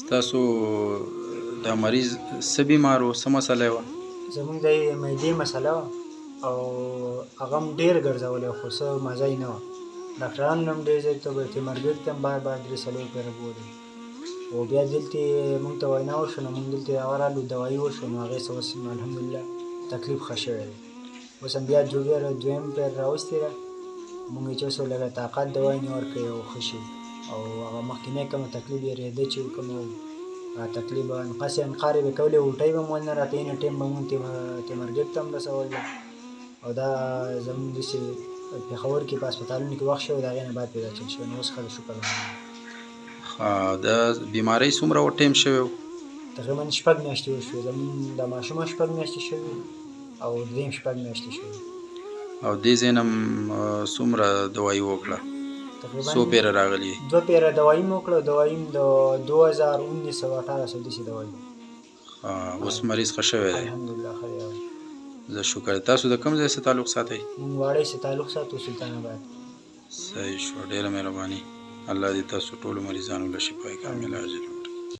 ستاسو دا مریض څه بیمار و، څه مسله یې وه؟ زمونږ د معدې مسله وه او هغه هم ډېر ګرځولی خو څه مزه یې نه وه. ډاکټرانو نه هم ډېر ځای ته تیمرګټ ته هم بار بار 3-4 پیره بولي او بیا دلته مونږ ته وینا وشوه نو مونږ دلته ورغلو دوايي وشوه نو هغې څه اوس الحمدلله تکلیف ښه شوی دی. اوس هم بیا دویم پیر راوستې ده مونږ یې چې اوس لږه طاقت دوا یې ورکړې او ښه شي او هغه مخکینی کومه تکلیف یې رېده چې کوم تکلیف به انقاص انقار یې به کولې الټۍ به مو نه راته اینې ټایم به مونږ تیمرګټ ته هم رسولو او دا زمونږ داسې پېښور کې په هسپتالونو کې وخت شوی د هغې نه بعد پیدا چل شوی نو اوس ښه شکر الحمدلله. د بیمارۍ څومره ټایم شوی و؟ تقریبا 6 میاشتې وشوې زمونږ د ماشومه 6 میاشتې شوي او د دې هم 6 میاشتې شوي او دې ځای نه څومره دوایي وکړه؟ څو پیره راغلي؟ 2 پیره دوایي مو وکړه. دوایي هم د 2019-18 داسې دوایي. اوس مریض ښه شوی دی؟ الحمدلله ښه دی. زه شکر. تاسو د کوم ځای سره تعلق ساتئ؟ مونږ واړی سره تعلق ساتو سلطان آباد. صحیح شو، ډېره مهرباني. الله دې تاسو ټولو مریضانو له شفای کامله عاجله